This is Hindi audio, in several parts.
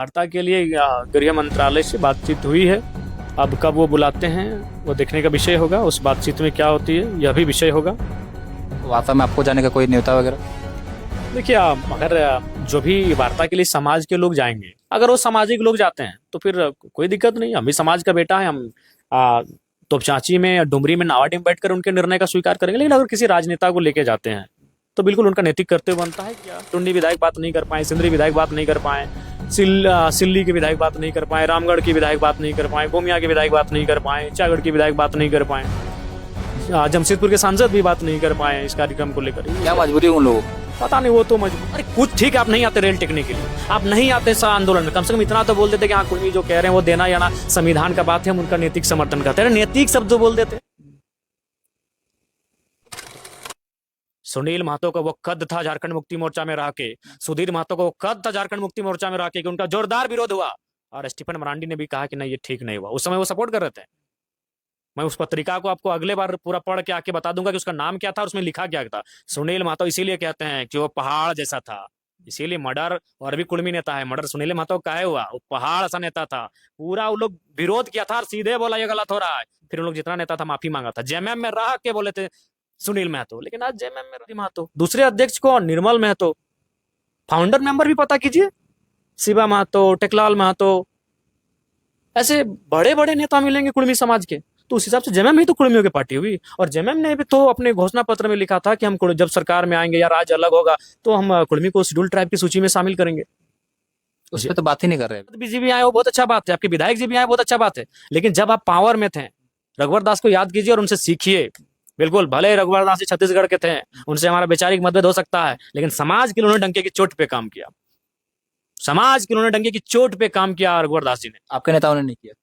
वार्ता के लिए गृह मंत्रालय से बातचीत हुई है। अब कब वो बुलाते हैं वो देखने का विषय होगा। उस बातचीत में क्या होती है यह भी विषय होगा। वार्ता में आपको जाने का कोई न्योता वगैरह? देखिए अगर जो भी वार्ता के लिए समाज के लोग जाएंगे, अगर वो सामाजिक लोग जाते हैं तो फिर कोई दिक्कत नहीं। हम भी समाज का बेटा है। हम तोपचांची में या डुमरी में नावा टीम बैठकर उनके निर्णय का स्वीकार करेंगे। लेकिन अगर किसी राजनेता को लेके जाते हैं तो बिल्कुल उनका नैतिक कर्तव्य बनता है। क्या टुंडी विधायक बात नहीं कर पाए, सिंदरी विधायक बात नहीं कर पाए, सिल्ली के विधायक बात नहीं कर पाए, रामगढ़ की विधायक बात नहीं कर पाए, गोमिया के विधायक बात नहीं कर पाए, चागढ़ की विधायक बात नहीं कर पाए, जमशेदपुर के सांसद भी बात नहीं कर पाए इस कार्यक्रम को लेकर। क्या मजबूरी उन लोगों? पता नहीं, वो तो मजबूर। अरे कुछ ठीक है, आप नहीं आते रेल टेकने के लिए, आप नहीं आते आंदोलन में, कम से कम इतना तो बोल देते कि हाँ कुर्मी जो कह रहे हैं वो देना या ना संविधान का बात है, हम उनका नैतिक समर्थन करते हैं। नैतिक शब्द बोल देते। सुनील महतो का वो कद था झारखंड मुक्ति मोर्चा में रह के, सुधीर महतो को वो कद था झारखंड मुक्ति मोर्चा में रह के कि उनका जोरदार विरोध हुआ। और स्टीफन मरांडी ने भी कहा कि नहीं ये ठीक नहीं हुआ। उस समय वो सपोर्ट कर रहे थे। मैं उस पत्रिका को आपको अगले बार पूरा पढ़ के आके बता दूंगा कि उसका नाम क्या था और उसमें लिखा क्या था। सुनील महतो इसीलिए कहते हैं कि वो पहाड़ जैसा था, इसीलिए मर्डर। और भी कुर्मी नेता है, मर्डर सुनील महतो का है हुआ, वो पहाड़ ऐसा नेता था। पूरा वो लोग विरोध किया था और सीधे बोला ये गलत हो रहा है। फिर उन लोग जितना नेता था माफी मांगा था। जेएमएम में रह के बोले थे सुनील महतो, लेकिन आज जेएमएम में रवि महतो। दूसरे अध्यक्ष कौन? निर्मल महतो। फाउंडर मेंबर भी पता कीजिए, शिवा महतो, टेकलाल महतो, ऐसे बड़े बड़े नेता मिलेंगे कुर्मी समाज के। तो उस हिसाब से जेएमएम ही तो कुर्मियों की पार्टी हुई। और जेएमएम ने भी तो अपने घोषणा पत्र में लिखा था कि हम जब सरकार में आएंगे या राज्य अलग होगा तो हम कुर्मी को शेड्यूल ट्राइब की सूची में शामिल करेंगे। उस पर तो बात ही नहीं कर रहे। जी भी आए वो बहुत अच्छा बात है, आपके विधायक जी भी आए बहुत अच्छा बात है। लेकिन जब आप पावर में थे, रघुवर दास को याद कीजिए और उनसे सीखिए। बिल्कुल, भले रघुवर दास जी छत्तीसगढ़ के थे, उनसे हमारा वैचारिक मतभेद हो सकता है, लेकिन समाज के लिए उन्होंने डंके की चोट पे काम किया। समाज के उन्होंने डंके की चोट पे काम किया रघुवर दास जी ने। आपके नेताओं ने नहीं किया?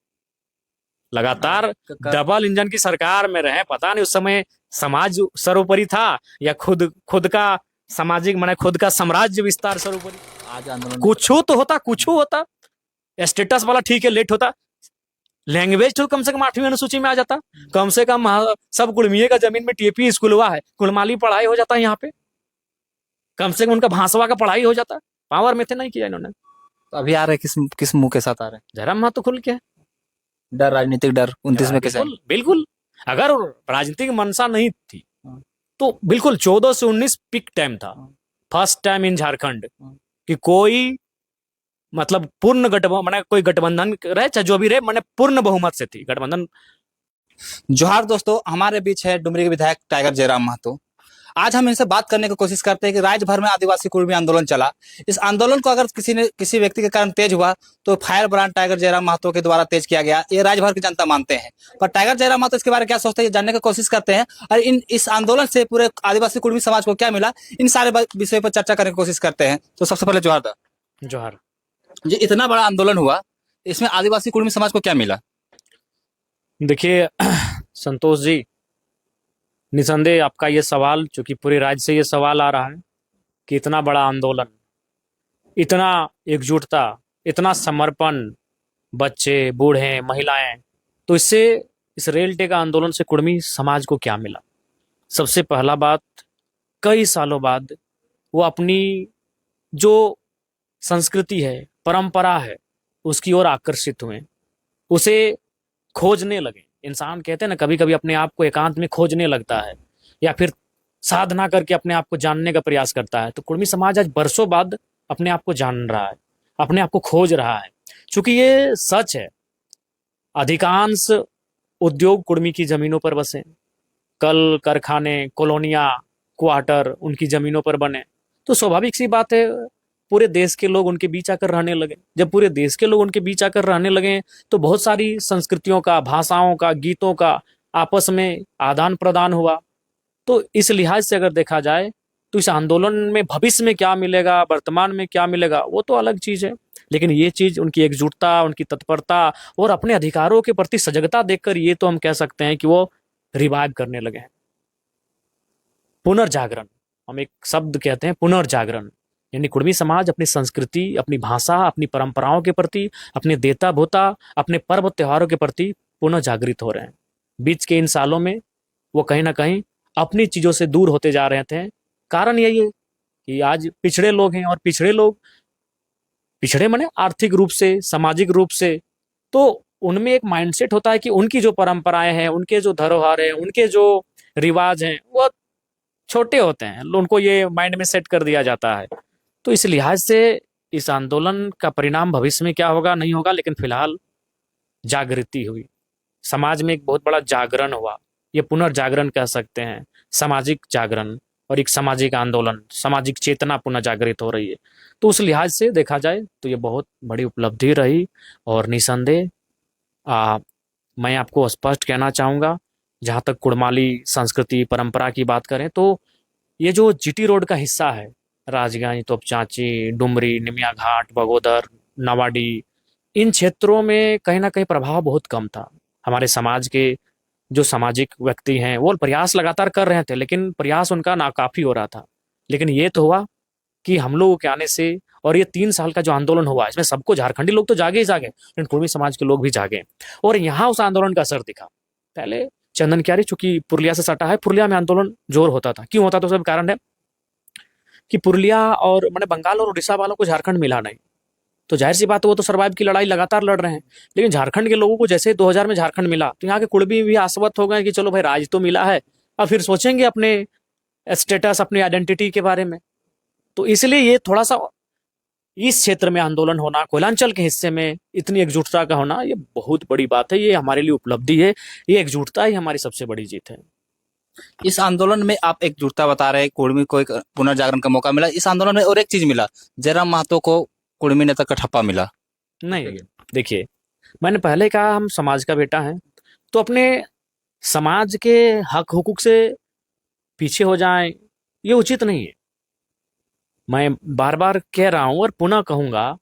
लगातार डबल इंजन की सरकार में रहे, पता नहीं उस समय समाज सर्वोपरि था या खुद का सामाजिक माने खुद का साम्राज्य विस्तार सर्वोपरि। आज आंदोलन कुछ तो होता, कुछ होता। स्टेटस वाला ठीक है, लेट होता। लैंग्वेज तो कम से कम 8वीं अनुसूची में आ जाता। कम से कम सब कुड़मिये का जमीन में टीएपी स्कूल हुआ है, कुड़माली पढ़ाई हो जाता है यहाँ पे। कम से कम उनका भाषवा का पढ़ाई हो जाता। पावर में थे, नहीं किया इन्होंने। तो अभी आ रहे किस मुंह के साथ आ रहे हैं? जयराम महतो खुल के डर, राजनीतिक डर 29 में कैसे? बिल्कुल। अगर राजनीतिक मंशा नहीं थी तो बिल्कुल 14 से 19 पीक टाइम था। फर्स्ट टाइम इन झारखंड कि कोई मतलब पूर्ण गठबंधन, कोई गठबंधन रहे चाहे जो भी रहे, मैंने पूर्ण बहुमत से थी गठबंधन। जोहार दोस्तों, हमारे बीच है डुमरी के विधायक टाइगर जयराम महतो। आज हम इनसे बात करने की कोशिश करते हैं कि राज्य भर में आदिवासी कुर्मी आंदोलन चला। इस आंदोलन को अगर किसी व्यक्ति के कारण तेज हुआ तो firebrand tiger Jairam Mahato के द्वारा तेज किया गया, ये राज्य भर की जनता मानते हैं। पर टाइगर जयराम महतो इसके बारे में क्या सोचते हैं जानने की कोशिश करते हैं, और इस आंदोलन से पूरे आदिवासी कुर्मी समाज को क्या मिला, इन सारे विषय पर चर्चा करने की कोशिश करते हैं। तो सबसे पहले जोहार। जोहार। ये इतना बड़ा आंदोलन हुआ, इसमें आदिवासी कुर्मी समाज को क्या मिला? देखिए संतोष जी, निसंदेह आपका ये सवाल, चूंकि पूरे राज्य से ये सवाल आ रहा है कि इतना बड़ा आंदोलन, इतना एकजुटता, इतना समर्पण, बच्चे, बूढ़े, महिलाएं, तो इससे इस रेल टेका आंदोलन से कुर्मी समाज को क्या मिला? सबसे पहला बात, कई सालों बाद वो अपनी जो संस्कृति है, परंपरा है, उसकी ओर आकर्षित हुए, उसे खोजने लगे। इंसान कहते हैं ना कभी कभी अपने आप को एकांत में खोजने लगता है या फिर साधना करके अपने आप को जानने का प्रयास करता है। तो कुर्मी समाज आज बरसों बाद अपने आप को जान रहा है, अपने आप को खोज रहा है। क्योंकि ये सच है, अधिकांश उद्योग कुर्मी की जमीनों पर बसे, कल कारखाने, कॉलोनियां, क्वार्टर उनकी जमीनों पर बने। तो स्वाभाविक सी बात है पूरे देश के लोग उनके बीच आकर रहने लगे। जब पूरे देश के लोग उनके बीच आकर रहने लगे तो बहुत सारी संस्कृतियों का, भाषाओं का, गीतों का आपस में आदान प्रदान हुआ। तो इस लिहाज से अगर देखा जाए तो इस आंदोलन में भविष्य में क्या मिलेगा, वर्तमान में क्या मिलेगा, वो तो अलग चीज है। लेकिन ये चीज, उनकी एकजुटता, उनकी तत्परता और अपने अधिकारों के प्रति सजगता देखकर ये तो हम कह सकते हैं कि वो रिवाइव करने लगे हैं। पुनर्जागरण, हम एक शब्द कहते हैं पुनर्जागरण, यानी कुर्मी समाज अपनी संस्कृति, अपनी भाषा, अपनी परंपराओं के प्रति, अपने देता भोता, अपने पर्व त्योहारों के प्रति पुनः जागृत हो रहे हैं। बीच के इन सालों में वो कहीं ना कहीं अपनी चीजों से दूर होते जा रहे थे। कारण यही है कि आज पिछड़े लोग हैं, और पिछड़े पिछड़े माने आर्थिक रूप से, सामाजिक रूप से, तो उनमें एक माइंडसेट होता है कि उनकी जो परंपराएं हैं, उनके जो धरोहर हैं, उनके जो रिवाज हैं, वो छोटे होते हैं, उनको ये माइंड में सेट कर दिया जाता है। तो इस लिहाज से इस आंदोलन का परिणाम भविष्य में क्या होगा नहीं होगा, लेकिन फिलहाल जागृति हुई, समाज में एक बहुत बड़ा जागरण हुआ, ये पुनर्जागरण कह सकते हैं, सामाजिक जागरण और एक सामाजिक आंदोलन, सामाजिक चेतना पुनः जागृत हो रही है। तो उस लिहाज से देखा जाए तो ये बहुत बड़ी उपलब्धि रही। और निसंदेह मैं आपको स्पष्ट कहना चाहूँगा, जहाँ तक कुड़माली संस्कृति परंपरा की बात करें तो ये जो जीटी रोड का हिस्सा है, राजगंज, तोपचांची, डुमरी, निमिया घाट, बगोदर, नावाडी, इन क्षेत्रों में कहीं ना कहीं प्रभाव बहुत कम था। हमारे समाज के जो सामाजिक व्यक्ति हैं वो प्रयास लगातार कर रहे थे, लेकिन प्रयास उनका नाकाफी हो रहा था। लेकिन ये तो हुआ कि हम लोगों के आने से, और ये 3 साल का जो आंदोलन हुआ इसमें सबको, झारखंडी लोग तो जागे ही जागे, लेकिन कुर्मी समाज के लोग भी जागे, और यहाँ उस आंदोलन का असर दिखा। पहले चंदन क्यारी, चूंकि पुरुलिया से सटा है, पुरुलिया में आंदोलन जोर होता था। क्यों होता था? उसका कारण है कि पुरुलिया और मैंने बंगाल और उड़ीसा वालों को झारखंड मिला नहीं, तो जाहिर सी बात है वो तो सर्वाइव की लड़ाई लगातार लड़ रहे हैं। लेकिन झारखंड के लोगों को जैसे 2000 में झारखंड मिला तो यहाँ के कुड़बी भी आश्वस्त हो गए कि चलो भाई राज तो मिला है, अब फिर सोचेंगे अपने स्टेटस, अपनी आइडेंटिटी के बारे में। तो इसलिए ये थोड़ा सा इस क्षेत्र में आंदोलन होना, कोयलांचल के हिस्से में इतनी एकजुटता का होना, ये बहुत बड़ी बात है, ये हमारे लिए उपलब्धि है, ये एकजुटता ही हमारी सबसे बड़ी जीत है। इस आंदोलन में आप एकजुटता बता रहे हैं, कुर्मी को एक पुनर्जागरण का मौका मिला। इस आंदोलन में और एक चीज मिला, जयराम महतो को कुर्मी नेता का ठप्पा मिला। नहीं, देखिए, मैंने पहले कहा हम समाज का बेटा है, तो अपने समाज के हक हुकूक से पीछे हो जाएं, ये उचित नहीं है। मैं बार बार कह रहा हूं और पुनः कहूंगा,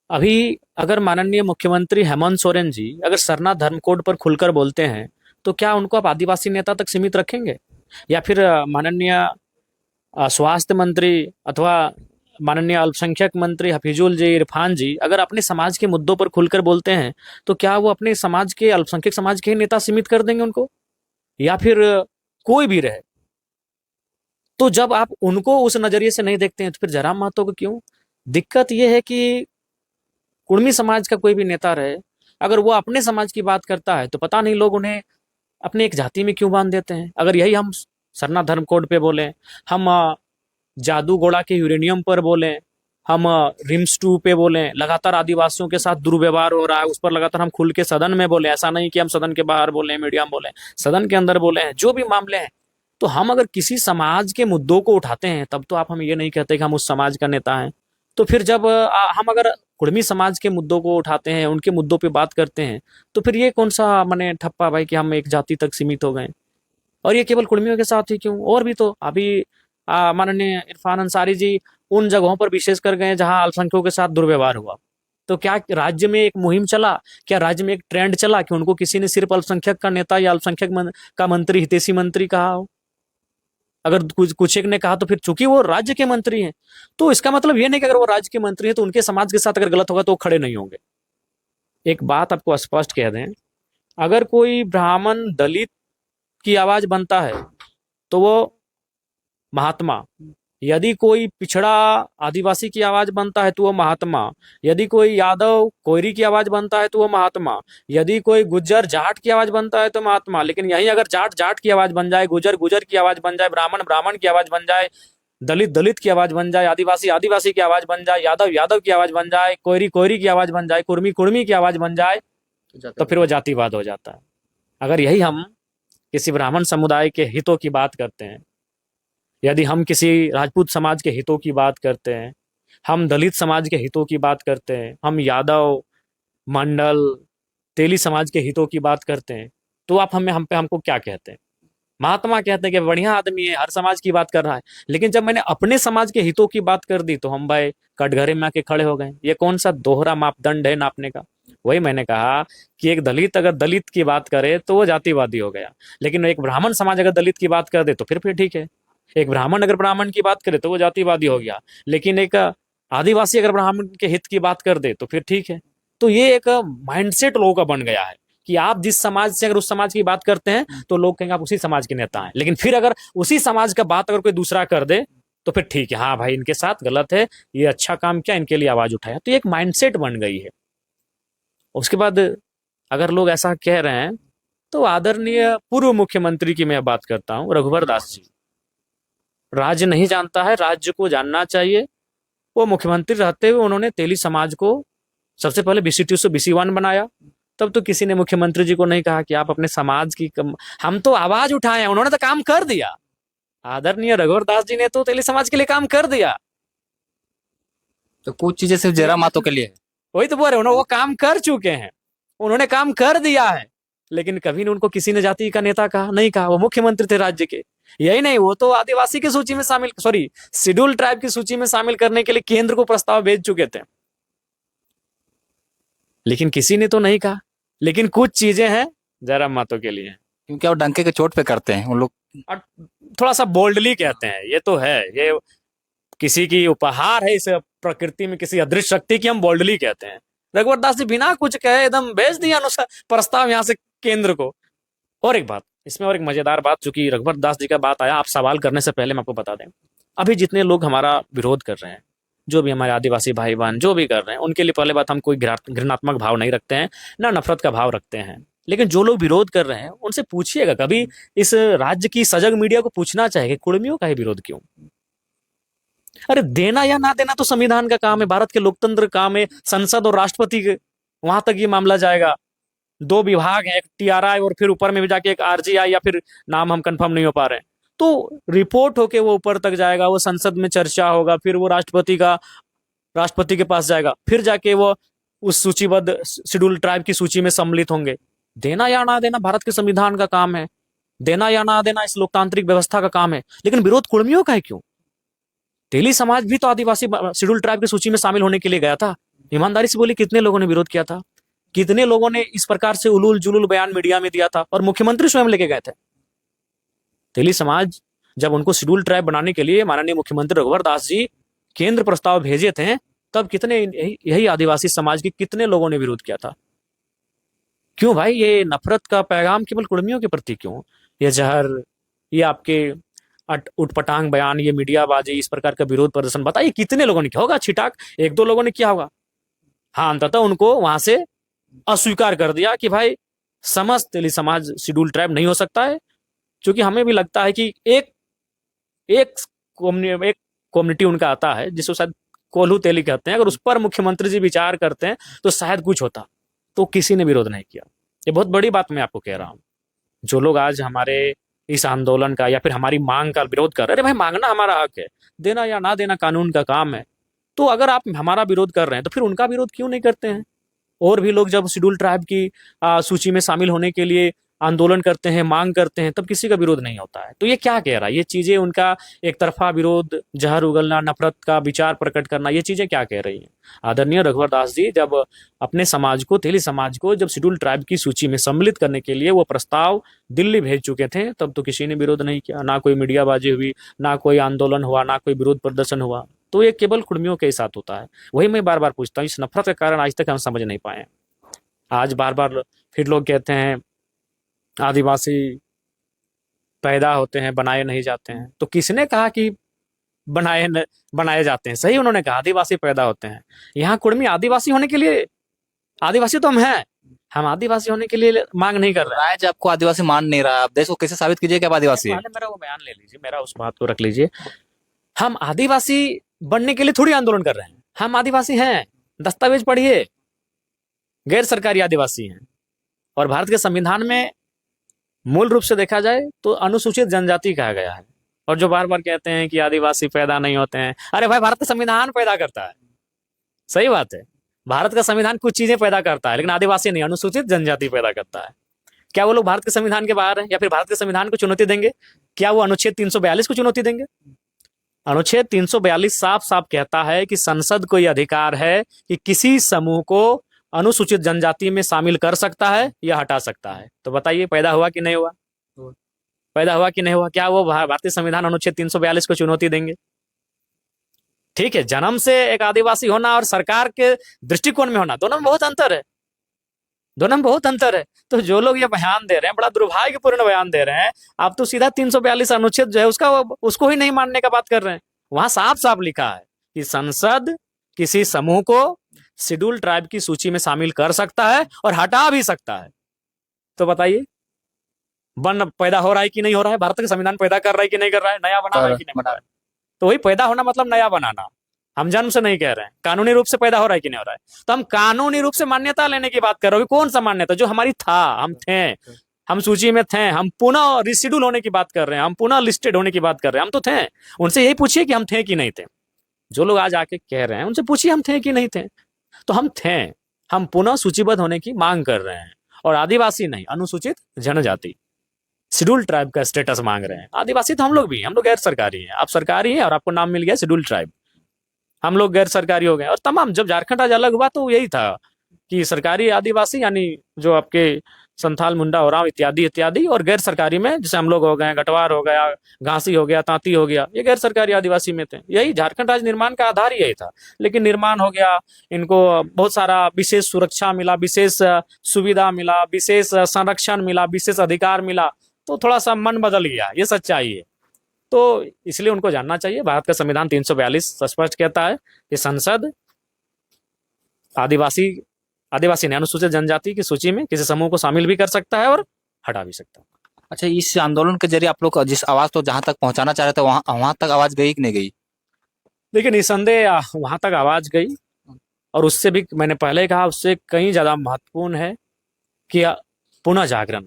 अभी अगर माननीय मुख्यमंत्री हेमंत सोरेन जी अगर सरना धर्म कोड पर खुलकर बोलते हैं, तो क्या उनको आप आदिवासी नेता तक सीमित रखेंगे? या फिर माननीय स्वास्थ्य मंत्री अथवा माननीय अल्पसंख्यक मंत्री हफीजुल जी, इरफान जी अगर अपने समाज के मुद्दों पर खुलकर बोलते हैं, तो क्या वो अपने समाज के, अल्पसंख्यक समाज के ही नेता सीमित कर देंगे उनको? या फिर कोई भी रहे? तो जब आप उनको उस नजरिए से नहीं देखते हैं, तो फिर जयराम महतो को क्यों? दिक्कत यह है कि कुर्मी समाज का कोई भी नेता रहे, अगर वो अपने समाज की बात करता है तो पता नहीं लोग उन्हें अपने एक जाति में क्यों बांध देते हैं। अगर यही हम सरना धर्म कोड पे बोले, हम जादू गोड़ा के यूरेनियम पर बोले, हम रिम्स 2 पे बोले, लगातार आदिवासियों के साथ दुर्व्यवहार हो रहा है उस पर लगातार हम खुल के सदन में बोले, ऐसा नहीं कि हम सदन के बाहर बोले, मीडिया में बोले, सदन के अंदर बोले हैं, जो भी मामले हैं, तो हम अगर किसी समाज के मुद्दों को उठाते हैं तब तो आप हम ये नहीं कहते कि हम उस समाज का नेता हैं। तो फिर जब हम अगर कुर्मी समाज के मुद्दों को उठाते हैं, उनके मुद्दों पे बात करते हैं, तो फिर ये कौन सा माने ठप्पा भाई कि हम एक जाति तक सीमित हो गए? और ये केवल कुर्मियों के साथ ही क्यों, और भी तो अभी माननीय इरफान अंसारी जी उन जगहों पर विशेष कर गए जहां अल्पसंख्यकों के साथ दुर्व्यवहार हुआ। तो क्या राज्य में एक मुहिम चला, क्या राज्य में एक ट्रेंड चला कि उनको किसी ने सिर्फ अल्पसंख्यक का नेता या अल्पसंख्यक का मंत्री, हितैषी मंत्री कहा हो? अगर कुछ एक ने कहा तो फिर चूंकि वो राज्य के मंत्री हैं, तो इसका मतलब ये नहीं कि अगर वो राज्य के मंत्री हैं तो उनके समाज के साथ अगर गलत होगा तो वो खड़े नहीं होंगे। एक बात आपको स्पष्ट कह दें, अगर कोई ब्राह्मण दलित की आवाज बनता है तो वो महात्मा, यदि कोई पिछड़ा आदिवासी की आवाज बनता है तो वो महात्मा, यदि कोई यादव कोयरी की आवाज बनता है तो वो महात्मा, यदि कोई गुज्जर जाट की आवाज बनता है तो महात्मा। लेकिन यही अगर जाट जाट की आवाज बन जाए, गुज्जर गुज्जर की आवाज बन जाए, ब्राह्मण ब्राह्मण की आवाज बन जाए, दलित दलित की आवाज बन जाए, आदिवासी आदिवासी की आवाज बन जाए, यादव यादव की आवाज बन जाए, कोयरी कोयरी की आवाज बन जाए, कुर्मी कुर्मी की आवाज बन जाए, तो फिर वो जातिवाद हो जाता है। अगर यही हम किसी ब्राह्मण समुदाय के हितों की बात करते हैं, यदि हम किसी राजपूत समाज के हितों की बात करते हैं, हम दलित समाज के हितों की बात करते हैं, हम यादव मंडल तेली समाज के हितों की बात करते हैं, तो आप हमको क्या कहते हैं? महात्मा कहते हैं कि बढ़िया आदमी है, हर समाज की बात कर रहा है। लेकिन जब मैंने अपने समाज के हितों की बात कर दी तो हम भाई कटघरे में आके खड़े हो गए। ये कौन सा दोहरा मापदंड है नापने का? वही मैंने कहा कि एक दलित अगर दलित की बात करे तो वो जातिवादी हो गया, लेकिन एक ब्राह्मण समाज अगर दलित की बात कर दे तो फिर ठीक है। एक ब्राह्मण अगर ब्राह्मण की बात करे तो वो जातिवादी हो गया, लेकिन एक आदिवासी अगर ब्राह्मण के हित की बात कर दे तो फिर ठीक है। तो ये एक माइंडसेट लोगों का बन गया है कि आप जिस समाज से अगर उस समाज की बात करते हैं तो लोग कहेंगे आप उसी समाज के नेता हैं, लेकिन फिर अगर उसी समाज का बात अगर कोई दूसरा कर दे तो फिर ठीक है, हाँ भाई इनके साथ गलत है, ये अच्छा काम किया, इनके लिए आवाज उठाया, तो ये एक माइंडसेट बन गई है। उसके बाद अगर लोग ऐसा कह रहे हैं, तो आदरणीय पूर्व मुख्यमंत्री की मैं बात करता हूँ, रघुवर दास जी। राज्य नहीं जानता है, राज्य को जानना चाहिए। वो मुख्यमंत्री रहते हुए उन्होंने तेली समाज को सबसे पहले BC2 से BC1 बनाया। तब तो किसी ने मुख्यमंत्री जी को नहीं कहा कि आप अपने समाज की हम तो आवाज उठाए हैं, उन्होंने तो काम कर दिया। आदरणीय रघुवर दास जी ने तो तेली समाज के लिए काम कर दिया। तो कुछ चीजें सिर्फ जयराम महतो के लिए है। वही तो बोल रहे उन्होंने वो काम कर चुके हैं, उन्होंने काम कर दिया है। लेकिन कभी ने उनको किसी ने जाति का नेता कहा नहीं, कहा। वो मुख्यमंत्री थे राज्य के। यही नहीं, वो तो आदिवासी की सूची में शामिल, सॉरी शेड्यूल ट्राइब की सूची में शामिल करने के लिए केंद्र को प्रस्ताव भेज चुके थे, लेकिन किसी ने तो नहीं कहा। लेकिन कुछ चीजें हैं जयराम महतो के लिए, क्योंकि वो डंके के चोट पे करते हैं उन लोग। और थोड़ा सा बोल्डली कहते हैं। ये तो है, ये किसी की उपहार है इस प्रकृति में, किसी अदृश्य शक्ति की, हम बोल्डली कहते हैं। रघुवर दास जी बिना कुछ कहे एकदम भेज दिया अनुसार प्रस्ताव यहाँ से केंद्र को। और एक बात इसमें, और एक मजेदार बात, चूंकि रघुवर दास जी का बात आया, आप सवाल करने से पहले मैं आपको बता दें, अभी जितने लोग हमारा विरोध कर रहे हैं, जो भी हमारे आदिवासी भाई बहन जो भी कर रहे हैं, उनके लिए पहले बात, हम कोई घृणात्मक भाव नहीं रखते हैं, ना नफरत का भाव रखते हैं। लेकिन जो लोग विरोध कर रहे हैं उनसे पूछिएगा, कभी इस राज्य की सजग मीडिया को पूछना चाहिए कि कुर्मियों का ही विरोध क्यों। अरे देना या ना देना तो संविधान का काम है, भारत के लोकतंत्र का काम है, संसद और राष्ट्रपति के वहां तक ये मामला जाएगा। 2 विभाग हैं, एक TRI और फिर ऊपर में भी जाके एक RGI, या फिर नाम हम कंफर्म नहीं हो पा रहे हैं। तो रिपोर्ट होके वो ऊपर तक जाएगा, वो संसद में चर्चा होगा, फिर वो राष्ट्रपति के पास जाएगा, फिर जाके वो उस सूचीबद्ध शेड्यूल ट्राइब की सूची में सम्मिलित होंगे। देना या ना देना भारत के संविधान का काम है, देना या ना देना इस लोकतांत्रिक व्यवस्था का काम है। लेकिन विरोध कुर्मियों का है क्यों? तेली समाज भी तो आदिवासी शेड्यूल ट्राइब की सूची में शामिल होने के लिए गया था। ईमानदारी से बोली, कितने लोगों ने विरोध किया था? कितने लोगों ने इस प्रकार से उलूल जुलूल बयान मीडिया में दिया था, और मुख्यमंत्री स्वयं लेके गए थे। तेली समाज जब उनको शेड्यूल ट्राइब बनाने के लिए माननीय मुख्यमंत्री रघुवर दास जी केंद्र प्रस्ताव भेजे थे, तब कितने यही आदिवासी समाज के कितने लोगों ने विरोध किया था। क्यों भाई ये नफरत का पैगाम केवल कुर्मियों के प्रति क्यों? ये जहर, ये आपके उटपटांग बयान, ये मीडियाबाजी, इस प्रकार का विरोध प्रदर्शन, बताइए कितने लोगों ने किया होगा? छिटाक 1-2 लोगों ने किया होगा। हाँ, अंततः उनको वहां से अस्वीकार कर दिया कि भाई समस्त तेली समाज शेड्यूल ट्राइब नहीं हो सकता है। क्योंकि हमें भी लगता है कि एक कम्युनिटी उनका आता है जिसको शायद कोल्हू तेली कहते हैं, अगर उस पर मुख्यमंत्री जी विचार करते हैं तो शायद कुछ होता। तो किसी ने विरोध नहीं किया। ये बहुत बड़ी बात मैं आपको कह रहा हूं। जो लोग आज हमारे इस आंदोलन का या फिर हमारी मांग का विरोध कर रहे हैं, अरे भाई मांगना हमारा हक है, देना या ना देना कानून का काम है। तो अगर आप हमारा विरोध कर रहे हैं तो फिर उनका विरोध क्यों नहीं करते हैं? और भी लोग जब शेड्यूल ट्राइब की सूची में शामिल होने के लिए आंदोलन करते हैं, मांग करते हैं, तब किसी का विरोध नहीं होता है। तो ये क्या कह रहा है? ये चीजें उनका एक तरफा विरोध, जहर उगलना, नफरत का विचार प्रकट करना, ये चीजें क्या कह रही हैं? आदरणीय रघुवर दास जी जब अपने समाज को, तेली समाज को जब शेड्यूल ट्राइब की सूची में सम्मिलित करने के लिए वो प्रस्ताव दिल्ली भेज चुके थे, तब तो किसी ने विरोध नहीं किया, ना कोई मीडियाबाजी हुई, ना कोई आंदोलन हुआ, ना कोई विरोध प्रदर्शन हुआ। तो ये केवल कुर्मियों के साथ होता है। वही मैं बार बार पूछता हूँ, इस नफरत का कारण आज तक हम समझ नहीं पाए। आज बार बार फिर लोग कहते हैं आदिवासी पैदा होते हैं, बनाए नहीं जाते हैं। तो किसने कहा कि बनाए जाते हैं? सही उन्होंने कहा, आदिवासी पैदा होते हैं। यहाँ कुर्मी आदिवासी होने के लिए, आदिवासी तो हम आदिवासी होने के लिए मांग नहीं कर रहे हैं। राज्य आपको आदिवासी मान नहीं रहा, आप देश को कैसे साबित कीजिए कि आप आदिवासी है? मेरा वो बयान ले लीजिए, मेरा उस बात को रख लीजिए। हम आदिवासी बनने के लिए थोड़ी आंदोलन कर रहे हैं। हम आदिवासी हैं, दस्तावेज पढ़िए, गैर सरकारी आदिवासी हैं। और भारत के संविधान में मूल रूप से देखा जाए तो अनुसूचित जनजाति कहा गया है। और जो बार बार कहते हैं कि आदिवासी पैदा नहीं होते हैं, अरे भाई भारत का संविधान पैदा करता है। सही बात है, भारत का संविधान कुछ चीजें पैदा करता है, लेकिन आदिवासी नहीं, अनुसूचित जनजाति पैदा करता है। क्या वो लोग भारत के संविधान के बाहर हैं, या फिर भारत के संविधान को चुनौती देंगे? क्या वो अनुच्छेद 342 को चुनौती देंगे? अनुच्छेद 342 साफ साफ कहता है कि संसद को यह अधिकार है कि किसी समूह को अनुसूचित जनजाति में शामिल कर सकता है या हटा सकता है। तो बताइए पैदा हुआ कि नहीं हुआ? पैदा हुआ कि नहीं हुआ? क्या वो भारतीय संविधान अनुच्छेद 342 को चुनौती देंगे? ठीक है, जन्म से एक आदिवासी होना और सरकार के दृष्टिकोण में होना, दोनों में बहुत अंतर है। दोनों में बहुत अंतर है। तो जो लोग ये बयान दे रहे हैं, बड़ा दुर्भाग्यपूर्ण बयान दे रहे हैं। आप तो सीधा 342 अनुच्छेद जो है उसको ही नहीं मानने का बात कर रहे हैं। वहां साफ साफ लिखा है कि संसद किसी समूह को शेड्यूल ट्राइब की सूची में शामिल कर सकता है और हटा भी सकता है। तो बताइए, वन पैदा हो रहा है कि नहीं हो रहा है? भारत का संविधान पैदा कर रहा है कि नहीं कर रहा है? नया बना रहा है कि नहीं बना रहा है? तो वही पैदा होना मतलब नया बनाना। हम जन्म से नहीं कह रहे हैं, कानूनी रूप से पैदा हो रहा है कि नहीं हो रहा है। तो हम कानूनी रूप से मान्यता लेने की बात कर रहे हो। कौन सा मान्यता? जो हमारी था, हम थे, हम सूची में थे, हम पुनः रिशिड्यूल होने की बात कर रहे हैं, हम पुनः लिस्टेड होने की बात कर रहे हैं। हम तो थे। उनसे यही पूछिए कि हम थे कि नहीं थे। जो लोग आज आके कह रहे हैं उनसे पूछिए हम थे कि नहीं थे। तो हम थे, हम पुनः सूचीबद्ध होने की मांग कर रहे हैं। और आदिवासी नहीं, अनुसूचित जनजाति, शेड्यूल ट्राइब का स्टेटस मांग रहे हैं। आदिवासी तो हम लोग भी, हम लोग गैर सरकारी हैं। आप सरकारी हैं और आपको नाम मिल गया शेड्यूल ट्राइब, हम लोग गैर सरकारी हो गए। और तमाम, जब झारखंड आज अलग हुआ तो यही था कि सरकारी आदिवासी यानी जो आपके संथाल, मुंडा, ओरांव इत्यादि इत्यादि, और गैर सरकारी में जैसे हम लोग हो गए, गटवार हो गया, घासी हो गया, तांती हो गया, ये गैर सरकारी आदिवासी में थे। यही झारखंड राज्य निर्माण का आधार यही था। लेकिन निर्माण हो गया, इनको बहुत सारा विशेष सुरक्षा मिला, विशेष सुविधा मिला, विशेष संरक्षण मिला, विशेष अधिकार मिला, तो थोड़ा सा मन बदल गया। ये सच्चाई है। तो इसलिए उनको जानना चाहिए, भारत का संविधान 342 स्पष्ट कहता है कि संसद आदिवासी आदिवासी ने अनुसूचित जनजाति की सूची में किसी समूह को शामिल भी कर सकता है और हटा भी सकता है। अच्छा, इस आंदोलन के जरिए आप लोग जिस आवाज तो जहां तक पहुंचाना चाह रहे थे वहां वहां तक आवाज गई कि नहीं गई? देखिए, निसंदेह वहां तक आवाज गई, और उससे भी मैंने पहले कहा, उससे कहीं ज्यादा महत्वपूर्ण है कि पुनः जागरण,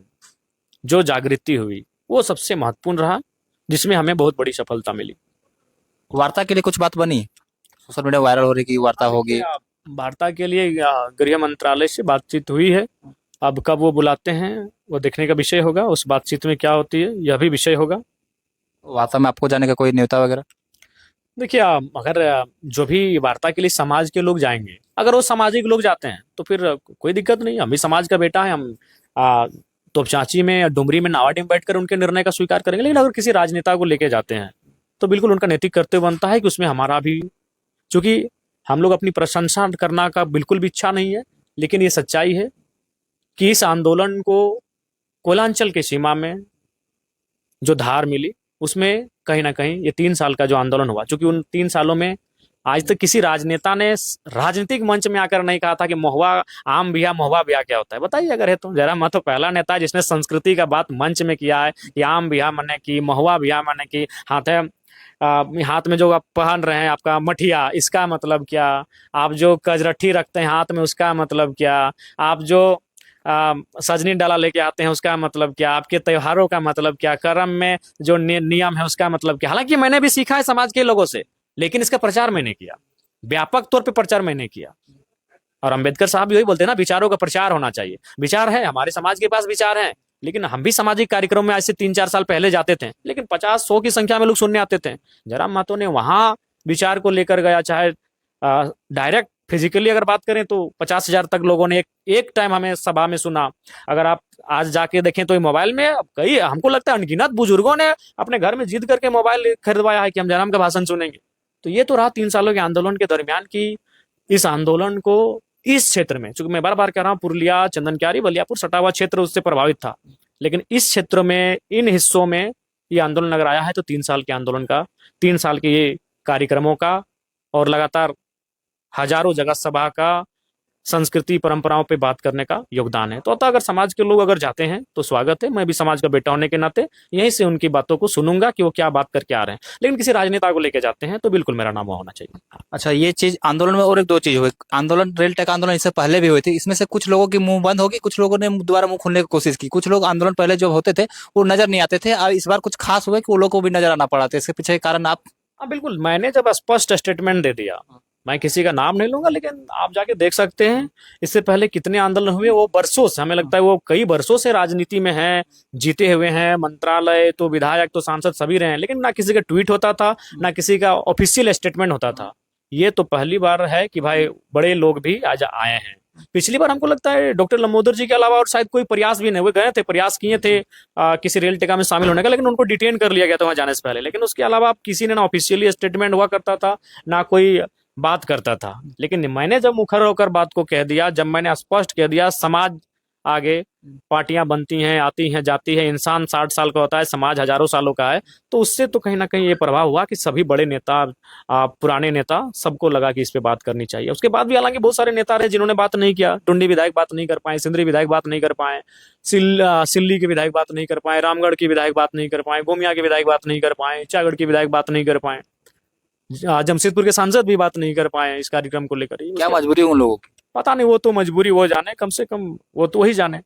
जो जागृति हुई वो सबसे महत्वपूर्ण रहा, जिसमें हमें बहुत बड़ी सफलता मिली। वार्ता के लिए कुछ बात बनी? सोशल मीडिया वायरल हो रही कि वार्ता होगी। वार्ता के लिए गृह मंत्रालय से बातचीत हुई है। अब कब वो बुलाते हैं वो देखने का विषय होगा। उस बातचीत में क्या होती है यह भी विषय होगा। वार्ता में आपको जाने का कोई न्योता वगैरह? देखिए, अगर जो भी वार्ता के लिए समाज के लोग जाएंगे, अगर वो सामाजिक लोग जाते हैं तो फिर कोई दिक्कत नहीं। हम भी समाज का बेटा है, हम तोपचांची में या डुमरी में नावाडी में बैठकर उनके निर्णय का स्वीकार करेंगे। लेकिन अगर किसी राजनेता को लेके जाते हैं तो बिल्कुल उनका नैतिक कर्तव्य बनता है कि उसमें हमारा भी, चूंकि हम लोग अपनी प्रशंसा करना का बिल्कुल भी इच्छा नहीं है, लेकिन ये सच्चाई है कि इस आंदोलन को कोयलांचल की सीमा में जो धार मिली, उसमें कहीं ना कहीं ये 3 साल का जो आंदोलन हुआ, चूंकि उन 3 सालों में आज तक किसी राजनेता ने राजनीतिक मंच में आकर नहीं कहा था कि महुआ, आम बिया, महुआ बिया क्या होता है। बताइए अगर है तो। जयराम महतो पहला नेता है जिसने संस्कृति का बात मंच में किया है कि आम बिया माने की, महुआ बिया माने की, हाथ में जो आप पहन रहे हैं आपका मठिया, इसका मतलब क्या? आप जो कजरट्ठी रखते हैं हाथ में, उसका मतलब क्या? आप जो सजनी डाला लेके आते हैं उसका मतलब क्या? आपके त्योहारों का मतलब क्या? कर्म में जो नियम है उसका मतलब क्या? हालांकि मैंने भी सीखा है समाज के लोगों से, लेकिन इसका प्रचार मैंने किया, व्यापक तौर पे प्रचार मैंने किया। और अंबेडकर साहब भी वही बोलते हैं ना, विचारों का प्रचार होना चाहिए। विचार है, हमारे समाज के पास विचार है, लेकिन हम भी सामाजिक कार्यक्रम में आज से 3-4 साल पहले जाते थे, लेकिन 50-100 की संख्या में लोग सुनने आते थे। जयराम महतो ने वहां विचार को लेकर गया, चाहे डायरेक्ट फिजिकली अगर बात करें तो 50,000 तक लोगों ने एक टाइम हमें सभा में सुना। अगर आप आज जाके देखें तो मोबाइल में कई, हमको लगता है अनगिनत बुजुर्गों ने अपने घर में जिद करके मोबाइल खरीदवाया है कि हम जयराम का भाषण सुनेंगे। तो ये तो रहा 3 सालों के आंदोलन के दरमियान की इस आंदोलन को इस क्षेत्र में, चूंकि मैं बार बार कह रहा हूँ, पुरुलिया, चंदनक्यारी, बलियापुर सटा हुआ क्षेत्र उससे प्रभावित था, लेकिन इस क्षेत्र में, इन हिस्सों में ये आंदोलन अगर आया है तो 3 साल के आंदोलन का, 3 साल के ये कार्यक्रमों का, और लगातार हजारों जगह सभा का, संस्कृति परंपराओं पे बात करने का योगदान है। तो अगर समाज के लोग अगर जाते हैं तो स्वागत है। मैं भी समाज का बेटा होने के नाते यहीं से उनकी बातों को सुनूंगा कि वो क्या बात करके आ रहे हैं। लेकिन किसी राजनेता को लेके जाते हैं तो बिल्कुल मेरा नाम होना चाहिए। अच्छा, ये चीज आंदोलन में और एक दो चीज हुई। आंदोलन, रेल टेक आंदोलन इससे पहले भी हुई थी। इसमें से कुछ लोगों की मुंह बंद होगी, कुछ लोगों ने दोबारा मुंह खोलने की कोशिश की। कुछ लोग आंदोलन पहले जो होते थे वो नजर नहीं आते थे, और इस बार कुछ खास हुआ कि वो लोग को भी नजर आना पड़ा था। इसके पीछे कारण आप? हाँ बिल्कुल, मैंने जब स्पष्ट स्टेटमेंट दे दिया, मैं किसी का नाम नहीं लूंगा, लेकिन आप जाके देख सकते हैं इससे पहले कितने आंदोलन हुए। वो बरसों से, हमें लगता है वो कई बरसों से राजनीति में हैं, जीते हुए हैं, मंत्रालय तो, विधायक तो, सांसद सभी रहे हैं, लेकिन ना किसी का ट्वीट होता था, ना किसी का ऑफिशियल स्टेटमेंट होता था। ये तो पहली बार है कि भाई बड़े लोग भी आज आए हैं। पिछली बार हमको लगता है डॉक्टर लंबोदर जी के अलावा और शायद कोई प्रयास भी नहीं हुए। गए थे, प्रयास किए थे किसी रेल टेका में शामिल होने का, लेकिन उनको डिटेन कर लिया गया था वहां जाने से पहले। लेकिन उसके अलावा किसी ने ना ऑफिशियली स्टेटमेंट हुआ करता था, ना कोई बात करता था। लेकिन मैंने जब मुखर होकर बात को कह दिया, जब मैंने स्पष्ट कह दिया, समाज आगे पार्टियां बनती हैं, आती हैं, जाती है। इंसान 60 साल का होता है, समाज हजारों सालों का है। तो उससे तो कहीं ना कहीं ये प्रभाव हुआ कि सभी बड़े नेता, पुराने नेता, सबको लगा कि इस पे बात करनी चाहिए। उसके बाद भी हालांकि बहुत सारे नेता रहे जिन्होंने बात नहीं किया। टुंडी विधायक बात नहीं कर पाए, सिंदरी विधायक बात नहीं कर पाए, सिल्ली के विधायक बात नहीं कर पाए, रामगढ़ के विधायक बात नहीं कर पाए, गोमिया के विधायक बात नहीं कर पाए, चागढ़ के विधायक बात नहीं कर पाए, जमशेदपुर के सांसद भी बात नहीं कर पाए इस कार्यक्रम को लेकर। क्या मजबूरी है उन लोगों की? पता नहीं, वो तो मजबूरी वो जाने, कम से कम वो तो वही जाने,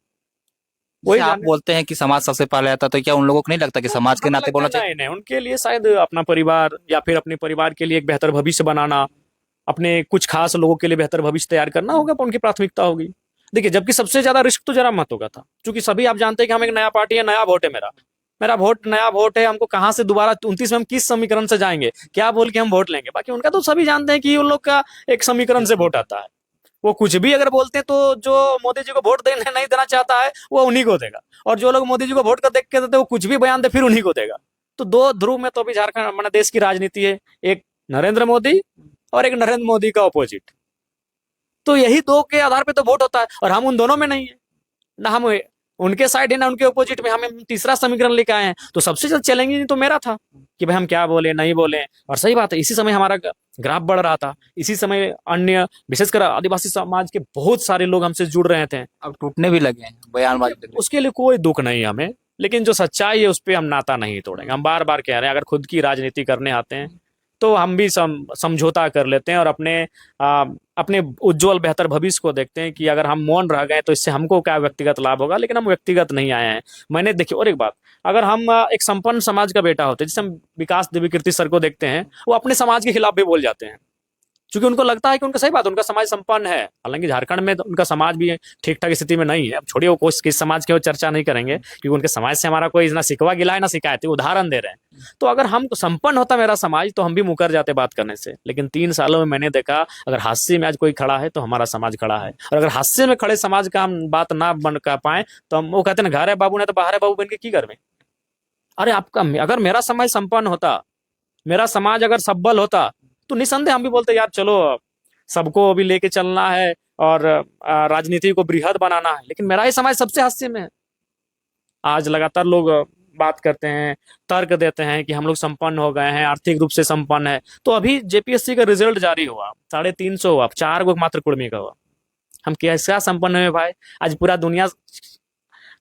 वही जैसे आप जाने। बोलते हैं कि समाज सबसे पहले आता, तो क्या उन लोगों को नहीं लगता कि समाज के नाते बोलना चाहिए? नहीं नहीं, उनके लिए शायद अपना परिवार या फिर अपने परिवार के लिए एक बेहतर भविष्य बनाना, अपने कुछ खास लोगों के लिए बेहतर भविष्य तैयार करना होगा, तो उनकी प्राथमिकता होगी। देखिए, जबकि सबसे ज्यादा रिस्क तो जरा महतो का था, क्योंकि सभी आप जानते हैं कि हम एक नया पार्टी है, नया वोट है मेरा, मेरा वोट नया वोट है। हमको कहाँ से दोबारा 29 में हम किस समीकरण से जाएंगे, क्या बोल के हम वोट लेंगे? बाकी उनका तो सभी जानते हैं कि उन लोग का एक समीकरण से वोट आता है। वो कुछ भी अगर बोलते हैं तो जो मोदी जी को वोट देने नहीं देना चाहता है वो उन्हीं को देगा, और जो लोग मोदी जी को वोट कर देख के देते हैं वो कुछ भी बयान दे फिर उन्हीं को देगा। तो दो ध्रुव में तो अभी झारखंड, हमारे देश की राजनीति है, एक नरेंद्र मोदी और एक नरेंद्र मोदी का ऑपोजिट। तो यही दो के आधार पे तो वोट होता है, और हम उन दोनों में नहीं है, ना हम उनके साइड है ना उनके ऑपोजिट में, हमें तीसरा समीकरण लेके आए हैं। तो सबसे ज्यादा चैलेंजिंग तो मेरा था कि भाई हम क्या बोले नहीं बोले। और सही बात है, इसी समय हमारा ग्राफ बढ़ रहा था, इसी समय अन्य विशेषकर आदिवासी समाज के बहुत सारे लोग हमसे जुड़ रहे थे। अब टूटने भी लगे हैं बयानबाजी। उसके लिए कोई दुख नहीं है हमें, लेकिन जो सच्चाई है उस पर हम नाता नहीं तोड़ेंगे। हम बार बार कह रहे हैं, अगर खुद की राजनीति करने आते हैं तो हम भी समझौता कर लेते हैं और अपने उज्जवल बेहतर भविष्य को देखते हैं कि अगर हम मौन रह गए तो इससे हमको क्या व्यक्तिगत लाभ होगा। लेकिन हम व्यक्तिगत नहीं आए हैं। मैंने देखिए, और एक बात, अगर हम एक संपन्न समाज का बेटा होते, जैसे हम विकास देवी कीर्ति सर को देखते हैं, वो अपने समाज के खिलाफ भी बोल जाते हैं, क्योंकि उनको लगता है कि उनका, सही बात, उनका समाज संपन्न है। हालांकि झारखंड में तो उनका समाज भी ठीक ठाक स्थिति में नहीं है। अब छोड़िए वो किस समाज की वो चर्चा नहीं करेंगे, क्योंकि उनके समाज से हमारा कोई ना सिकवा गिला है ना शिकायत है, उदाहरण दे रहे हैं। तो अगर हम संपन्न होता मेरा समाज तो हम भी मुकर जाते बात करने से। लेकिन 3 सालों में मैंने देखा, अगर हास्य में आज कोई खड़ा है तो हमारा समाज खड़ा है, और अगर हास्य में खड़े समाज का हम बात ना बन कर पाए तो हम, वो कहते हैं घर है बाबू ने तो बाहर है बाबू बन के की कर में। अरे आपका, अगर मेरा समाज संपन्न होता, मेरा समाज अगर सबल होता, तो निसंदेह हम भी बोलते यार चलो सबको अभी लेके चलना है और राजनीति को बृहद बनाना है। लेकिन मेरा ही समाज सबसे हास्य में है। आज लगातार लोग बात करते हैं, तर्क देते हैं कि हम लोग संपन्न हो गए हैं, आर्थिक रूप से संपन्न है। तो अभी जेपीएससी का रिजल्ट जारी हुआ, 350 हुआ, 4 गो मात्र कुर्मी का हुआ। हम कैसा संपन्न हुए भाई? आज पूरा दुनिया,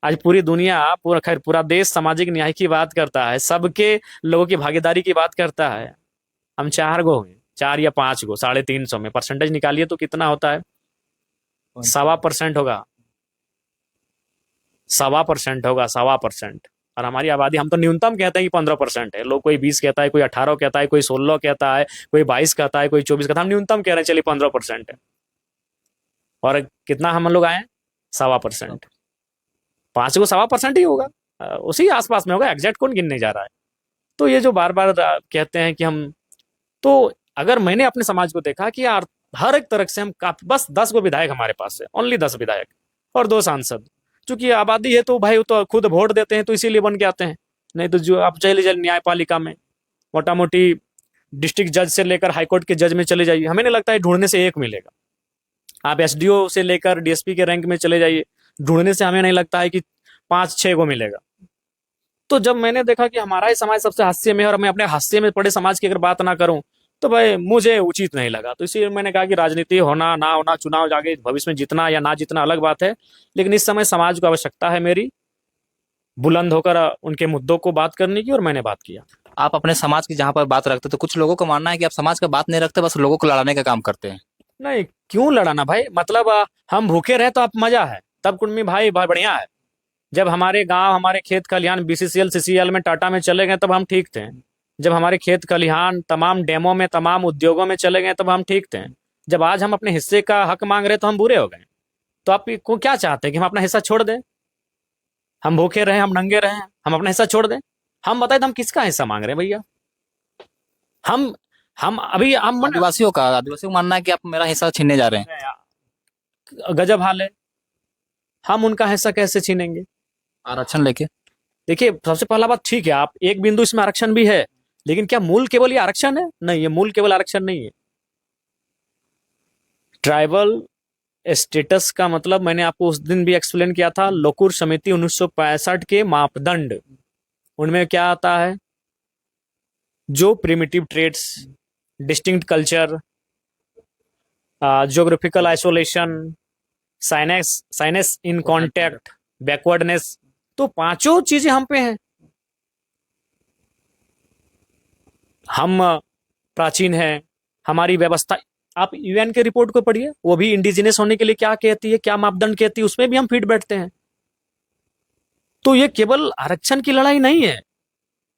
आज पूरी दुनिया, पूरा खैर पूरा देश सामाजिक न्याय की बात करता है, सबके लोगों की भागीदारी की बात करता है। हम 4 गो हुए, 4 या 5 गो, 350 में परसेंटेज निकालिए तो कितना होता है? 1.25% होगा, 1.25% होगा, 1.25%। और हमारी आबादी, हम तो न्यूनतम कहते हैं कि 15% है। लोग कोई 20 कहता है, कोई 18 कहता है, कोई 16 कहता है, कोई 22 कहता है, कोई 24 कहता है। हम न्यूनतम कह रहे हैं, चलिए 15% है। और कितना हम लोग आए? 1.25%। 5 को 1.25% ही होगा, उसी आसपास में होगा, एग्जैक्ट कौन गिनने जा रहा है? तो ये जो बार बार कहते हैं कि हम, तो अगर मैंने अपने समाज को देखा कि यार हर एक तरह से हम काफी, बस 10 गो विधायक हमारे पास है, ओनली 10 विधायक और 2 सांसद। चूंकि आबादी है तो भाई वो तो खुद वोट देते हैं, तो इसीलिए बन के आते हैं। नहीं तो जो आप चले जाइए न्यायपालिका में, मोटा मोटी डिस्ट्रिक्ट जज से लेकर हाईकोर्ट के जज में चले जाइए, हमें नहीं लगता है ढूंढने से एक मिलेगा। आप एसडीओ से लेकर डीएसपी के रैंक में चले जाइए, ढूंढने से हमें नहीं लगता है कि 5-6 को मिलेगा। तो जब मैंने देखा कि हमारा ही समाज सबसे हास्य में है, और मैं अपने हास्य में पड़े समाज की अगर बात ना करूं तो भाई मुझे उचित नहीं लगा। तो इसीलिए मैंने कहा कि राजनीति होना ना होना, चुनाव जाके भविष्य में जीतना या ना जीतना अलग बात है, लेकिन इस समय समाज को आवश्यकता है मेरी बुलंद होकर उनके मुद्दों को बात करने की, और मैंने बात किया। आप अपने समाज की जहां पर बात रखते, तो कुछ लोगों का मानना है कि आप समाज का बात नहीं रखते, बस लोगों को लड़ाने का काम करते हैं। नहीं, क्यों लड़ाना भाई? मतलब हम भूखे रहे तो आप मजा है, तब कुर्मी भाई बढ़िया है। जब हमारे गांव, हमारे खेत खलिहान बीसीसीएल सीसीएल में, टाटा में चले गए तब हम ठीक थे। जब हमारे खेत खलिहान तमाम डेमो में, तमाम उद्योगों में चले गए तब हम ठीक थे। जब आज हम अपने हिस्से का हक मांग रहे तो हम बुरे हो गए। तो आप को क्या चाहते हैं कि हम अपना हिस्सा छोड़ दें? हम भूखे रहे, हम नंगे रहे, हम अपना हिस्सा छोड़ दें? हम बताए तो हम किसका हिस्सा मांग रहे हैं भैया? हम अभी हम आदिवासियों को मानना है कि आप मेरा हिस्सा छीनने जा रहे हैं। गजब हाल है, हम उनका हिस्सा कैसे छीनेंगे? आरक्षण लेके देखिए, सबसे पहला बात, ठीक है आप एक बिंदु इसमें आरक्षण भी है, लेकिन क्या मूल केवल ये आरक्षण है? नहीं, ये मूल केवल आरक्षण नहीं है। ट्राइबल स्टेटस का मतलब मैंने आपको उस दिन भी एक्सप्लेन किया था, लोकुर समिति 1965 के मापदंड, उनमें क्या आता है, जो primitive traits, distinct culture, geographical isolation, shyness in contact, backwardness, तो पांचों चीजें हम पे हैं। हम प्राचीन हैं, हमारी व्यवस्था, आप यूएन के रिपोर्ट को पढ़िए, वो भी इंडिजिनस होने के लिए क्या कहती है, क्या मापदंड कहती है, उसमें भी हम फिट बैठते हैं। तो ये केवल आरक्षण की लड़ाई नहीं है,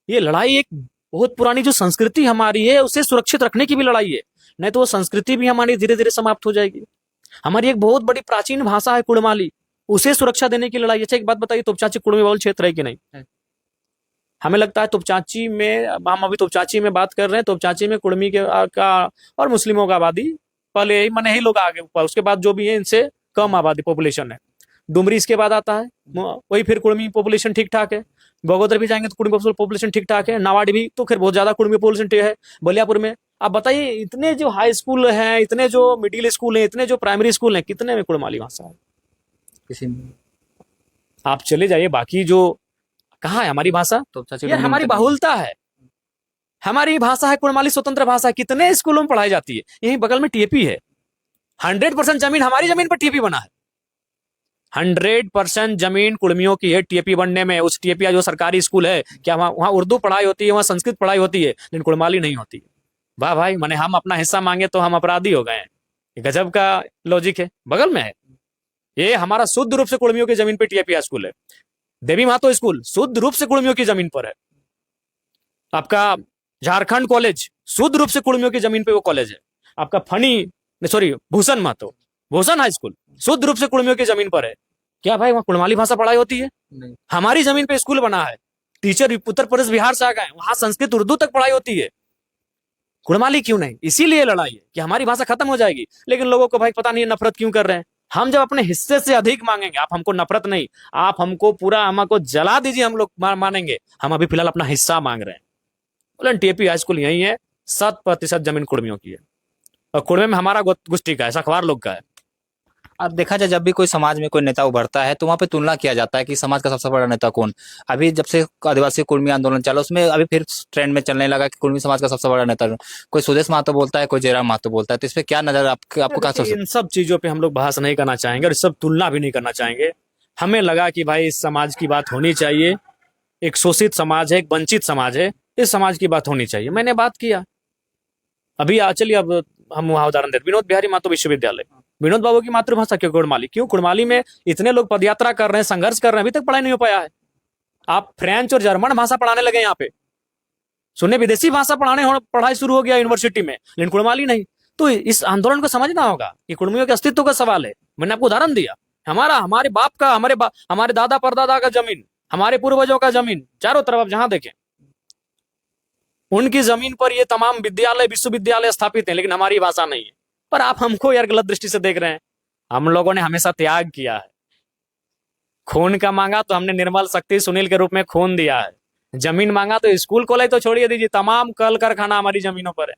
ये लड़ाई एक बहुत पुरानी जो संस्कृति हमारी है उसे सुरक्षित रखने की भी लड़ाई है, नहीं तो वो संस्कृति भी हमारी धीरे धीरे समाप्त हो जाएगी। हमारी एक बहुत बड़ी प्राचीन भाषा है कुड़माली, उसे सुरक्षा देने की लड़ाई। अच्छा एक बात बताइए, तोपचाची कुड़मी बहुल क्षेत्र है कि नहीं? हमें लगता है तोपचाची में, हम अभी तोपचाची में बात कर रहे हैं, तोपचाची में कुड़मी के का और मुस्लिमों का आबादी पहले ही मैंने ही लोग आगे ऊपर, उसके बाद जो भी है इनसे कम आबादी पॉपुलेशन है। डुमरी इसके बाद आता है, वही फिर कुड़मी पॉपुलेशन ठीक ठाक है। बगोदर भी जाएंगे तो कुड़मी पॉपुलेशन ठीक ठाक है। नावाडी भी तो खैर बहुत ज्यादा कुड़मी पॉपुलेशन है। बलियापुर में आप बताइए, इतने जो हाई स्कूल हैं, इतने जो मिडिल स्कूल हैं, इतने जो प्राइमरी स्कूल हैं, कितने में कुड़माली भाषा है? किसी में आप चले जाइए बाकी जो, कहाँ है हमारी भाषा? तो चाची ये हमारी बहुलता है, हमारी भाषा है कुड़माली, स्वतंत्र भाषा, कितने स्कूलों में पढ़ाई जाती है। यही बगल में टीएपी है, 100% जमीन हमारी जमीन पर टीएपी बना है। 100% जमीन कुड़मियों की है टीएपी बनने में। उस टीएपी जो सरकारी स्कूल है, क्या वहाँ उर्दू पढ़ाई होती है, वहाँ संस्कृत पढ़ाई होती है, लेकिन कुड़माली नहीं होती है। वाह भाई, मैंने हम अपना हिस्सा मांगे तो हम अपराधी हो गए। गजब का लॉजिक है, बगल में है। ये हमारा शुद्ध रूप से कुड़मियों की जमीन पे टीएपी स्कूल है। देवी मातो स्कूल शुद्ध रूप से कुड़मियों की जमीन पर है। आपका झारखंड कॉलेज शुद्ध रूप से कुड़मियों की जमीन पे वो कॉलेज है। आपका भूषण मातो, भूषण हाई स्कूल शुद्ध रूप से कुड़मियों की जमीन पर है। क्या भाई वहाँ कुड़माली भाषा पढ़ाई होती है? नहीं। हमारी जमीन पे स्कूल बना है, टीचर उत्तर प्रदेश बिहार से आ गए, वहां संस्कृत उर्दू तक पढ़ाई होती है। कुड़माली क्यों नहीं? इसीलिए लड़ाई है कि हमारी भाषा खत्म हो जाएगी। लेकिन लोगों को भाई पता नहीं नफरत क्यों कर रहे हैं। हम जब अपने हिस्से से अधिक मांगेंगे, आप हमको नफरत नहीं, आप हमको पूरा हमको जला दीजिए, हम लोग मानेंगे। हम अभी फिलहाल अपना हिस्सा मांग रहे हैं। बोले टीएपी हाई स्कूल यही है, 7% जमीन कुड़मियों की है, और कुड़मे में हमारा गुष्टी का है, सखवार लोग का है। अब देखा जाए, जब भी कोई समाज में कोई नेता उभरता है तो वहाँ पे तुलना किया जाता है कि समाज का सबसे बड़ा नेता कौन। अभी जब से आदिवासी कुर्मी आंदोलन चला, उसमें अभी फिर ट्रेंड में चलने लगा कि कुर्मी समाज का सबसे बड़ा नेता कोई सुदेश महतो बोलता है, कोई जयराम महतो बोलता है। तो इस पे क्या नजर आपको क्या इन सब चीजों पे हम लोग बहस नहीं करना चाहेंगे और सब तुलना भी नहीं करना चाहेंगे। हमें लगा कि भाई इस समाज की बात होनी चाहिए, एक शोषित समाज है, एक वंचित समाज है, इस समाज की बात होनी चाहिए। मैंने बात किया। अभी चलिए अब हम वहां उदाहरण देते, विनोद बिहारी महतो विश्वविद्यालय, विनोद बाबू की मातृभाषा क्यों कुड़माली? क्यों कुड़माली में इतने लोग पदयात्रा कर रहे हैं, संघर्ष कर रहे हैं, अभी तक पढ़ाई नहीं हो पाया है। आप फ्रेंच और जर्मन भाषा पढ़ाने लगे यहाँ पे, सुनने विदेशी भाषा पढ़ाई शुरू हो गया यूनिवर्सिटी में, लेकिन कुड़माली नहीं। तो इस आंदोलन को समझना होगा कि कुड़मियों के अस्तित्व का सवाल है। मैंने आपको उदाहरण दिया, हमारे बाप का, हमारे दादा परदादा का जमीन, हमारे पूर्वजों का जमीन, चारों तरफ आप जहां देखें उनकी जमीन पर ये तमाम विद्यालय विश्वविद्यालय स्थापित हैं, लेकिन हमारी भाषा नहीं है। पर आप हमको यार गलत दृष्टि से देख रहे हैं। हम लोगों ने हमेशा त्याग किया है, खून का मांगा तो हमने निर्मल शक्ति सुनील के रूप में खून दिया है। जमीन मांगा तो स्कूल कॉलेज तो छोड़िए दीजिए, तमाम कल कारखाना हमारी जमीनों पर है।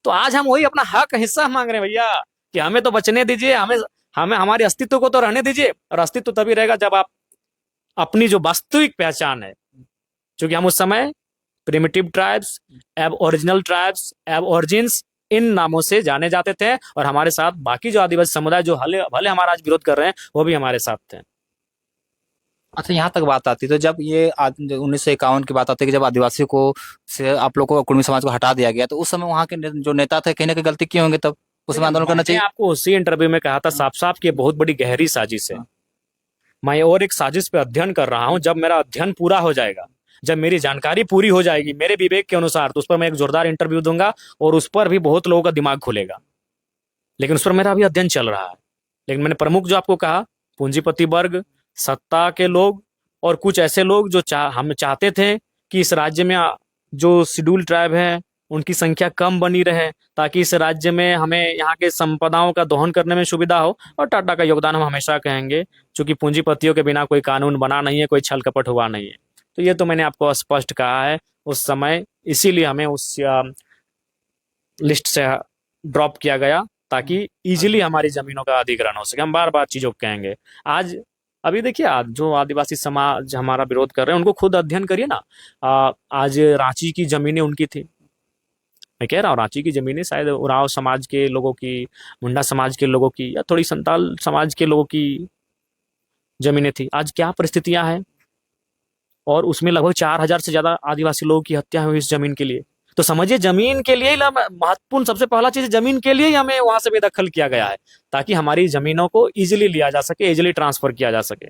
तो आज हम वही अपना हक हिस्सा मांग रहे हैं भैया, कि हमें तो बचने दीजिए, हमें हमारे अस्तित्व को तो रहने दीजिए। और अस्तित्व तभी रहेगा जब आप अपनी जो वास्तविक पहचान है, क्योंकि हम उस समय primitive tribes, original tribes, origins, इन नामों से जाने जाते थे। और हमारे साथ बाकी जो आदिवासी समुदाय जो भले हमारा आज विरोध कर रहे हैं, वो भी हमारे साथ थे। अच्छा, यहाँ तक बात आती तो जब ये 1951 की बात आती है कि जब आदिवासी को से आप लोग को कुर्मी समाज को हटा दिया गया, तो उस समय वहाँ के जो नेता थे कहीं ना कहीं गलती किए होंगे, तब उसमें आंदोलन करना चाहिए। आपको उसी इंटरव्यू में कहा था साफ साफ कि बहुत बड़ी गहरी साजिश है। मैं और एक साजिश पे अध्ययन कर रहा हूँ। जब मेरा अध्ययन पूरा हो जाएगा, जब मेरी जानकारी पूरी हो जाएगी मेरे विवेक के अनुसार, तो उस पर मैं एक जोरदार इंटरव्यू दूंगा और उस पर भी बहुत लोगों का दिमाग खुलेगा। लेकिन उस पर मेरा अभी अध्ययन चल रहा है। लेकिन मैंने प्रमुख जो आपको कहा, पूंजीपति वर्ग, सत्ता के लोग और कुछ ऐसे लोग जो हम चाहते थे कि इस राज्य में जो शेड्यूल ट्राइब है उनकी संख्या कम बनी रहे, ताकि इस राज्य में हमें यहाँ के संपदाओं का दोहन करने में सुविधा हो। और टाटा का योगदान हम हमेशा कहेंगे, क्योंकि पूंजीपतियों के बिना कोई कानून बना नहीं है, कोई छल कपट हुआ नहीं है। तो ये तो मैंने आपको स्पष्ट कहा है उस समय, इसीलिए हमें उस लिस्ट से ड्रॉप किया गया। ताकि इजीली हमारी जमीनों का अधिग्रहण हो सके। हम बार बार चीजों को कहेंगे। आज अभी देखिए, आज जो आदिवासी समाज हमारा विरोध कर रहे हैं उनको खुद अध्ययन करिए ना। आज रांची की जमीनें उनकी थी, मैं कह रहा हूँ रांची की जमीनें शायद उरांव समाज के लोगों की, मुंडा समाज के लोगों की, या थोड़ी संताल समाज के लोगों की जमीनें थी। आज क्या परिस्थितियां हैं, और उसमें लगभग 4,000 से ज्यादा आदिवासी लोगों की हत्या हुई इस जमीन के लिए। तो समझिए, जमीन के लिए ही महत्वपूर्ण, सबसे पहला चीज जमीन के लिए ही हमें वहां से बेदखल किया गया है, ताकि हमारी जमीनों को इजीली लिया जा सके, इजीली ट्रांसफर किया जा सके।